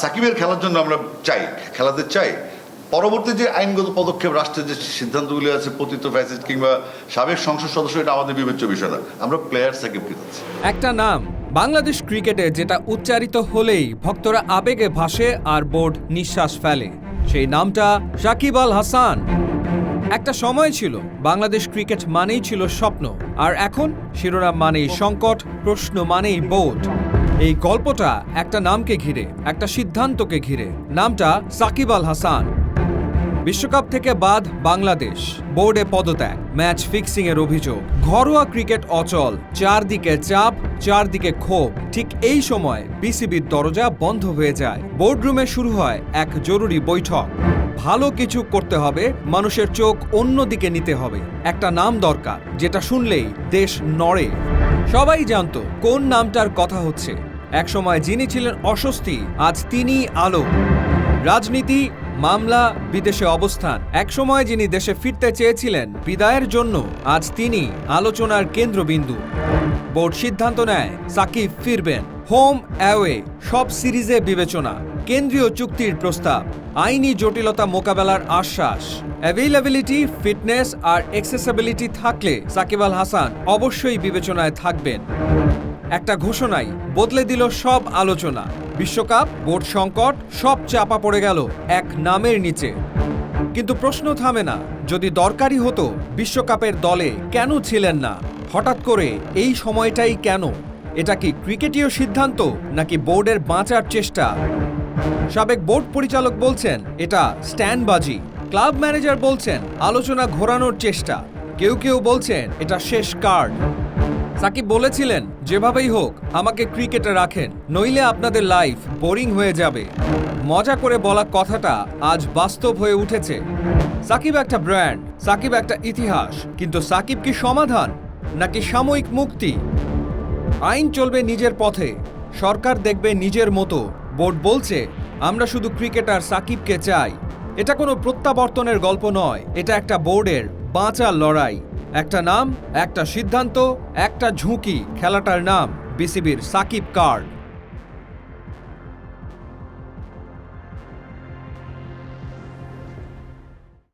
সাকিবের খেলার জন্য আমরা খেলাতে চাই। পরবর্তী যে আইনগত পদক্ষেপ, রাষ্ট্রের যে সিদ্ধান্তগুলি আছে, পতিত ফ্যাসিস্ট কিংবা সাবেক সংসদ সদস্য, এটা আমাদের বিবেচ্য বিষয় না। আমরা প্লেয়ার সাকিবকে চাচ্ছি। একটা নাম বাংলাদেশ ক্রিকেটে যেটা উচ্চারিত হলেই ভক্তরা আবেগে ভাসে আর বোর্ড নিঃশ্বাস ফেলে, সেই নামটা সাকিব আল হাসান। একটা সময় ছিল বাংলাদেশ ক্রিকেট মানেই ছিল স্বপ্ন, আর এখন শিরোনাম মানেই সংকট, প্রশ্ন মানেই বোর্ড। এই গল্পটা একটা নামকে ঘিরে, একটা সিদ্ধান্তকে ঘিরে। নামটা সাকিব আল হাসান। বিশ্বকাপ থেকে বাদ বাংলাদেশ, বোর্ডে পদত্যাগ, ম্যাচ ফিক্সিং এর অভিযোগ, ঘরোয়া ক্রিকেট অচল, চারদিকে চাপ, চারদিকে ক্ষোভ। ঠিক এই সময় বিসিবির দরজা বন্ধ হয়ে যায়। বোর্ডরুমে শুরু হয় এক জরুরি বৈঠক। ভালো কিছু করতে হবে, মানুষের চোখ অন্যদিকে নিতে হবে। একটা নাম দরকার যেটা শুনলেই দেশ নড়ে। সবাই জানতো কোন নামটার কথা হচ্ছে। একসময় যিনি ছিলেন অস্বস্তি, আজ তিনি আলো। রাজনীতি, মামলা, বিদেশে অবস্থান। একসময় যিনি দেশে ফিরতে চেয়েছিলেন বিদায়ের জন্য, আজ তিনি আলোচনার কেন্দ্রবিন্দু। বোর্ড সিদ্ধান্ত নেয় সাকিব ফিরবেন। হোম অ্যাওয়ে সব সিরিজে বিবেচনা, কেন্দ্রীয় চুক্তির প্রস্তাব, আইনি জটিলতা মোকাবেলার আশ্বাস। অ্যাভেইলেবিলিটি, ফিটনেস আর অ্যাক্সেসিবিলিটি থাকলে সাকিব আল হাসান অবশ্যই বিবেচনায় থাকবেন। একটা ঘোষণাই বদলে দিল সব আলোচনা। বিশ্বকাপ, বোর্ড সংকট, সব চাপা পড়ে গেল এক নামের নিচে। কিন্তু প্রশ্ন থামে না, যদি দরকারি হতো বিশ্বকাপের দলে কেন ছিলেন না? হঠাৎ করে এই সময়টাই কেন? এটা কি ক্রিকেটীয় সিদ্ধান্ত নাকি বোর্ডের বাঁচার চেষ্টা? সাবেক বোর্ড পরিচালক বলছেন এটা স্ট্যান্ডবাজি, ক্লাব ম্যানেজার বলছেন আলোচনা ঘোরানোর চেষ্টা, কেউ কেউ বলছেন এটা শেষ কার্ড। সাকিব বলেছিলেন, যেভাবেই হোক আমাকে ক্রিকেটে রাখেন, নইলে আপনাদের লাইফ বোরিং হয়ে যাবে। মজা করে বলা কথাটা আজ বাস্তব হয়ে উঠেছে। সাকিব একটা ব্র্যান্ড, সাকিব একটা ইতিহাস, কিন্তু সাকিব কি সমাধান নাকি সাময়িক মুক্তি? আইন চলবে নিজের পথে, সরকার দেখবে নিজের মতো। বোর্ড বলছে আমরা শুধু ক্রিকেটার সাকিবকে চাই। এটা কোনো প্রত্যাবর্তনের গল্প নয়, এটা একটা বোর্ডের বাঁচার লড়াই। একটা নাম, একটা সিদ্ধান্ত, একটা ঝুঁকি। খেলাটার নাম বিসিবির সাকিব কার্ড।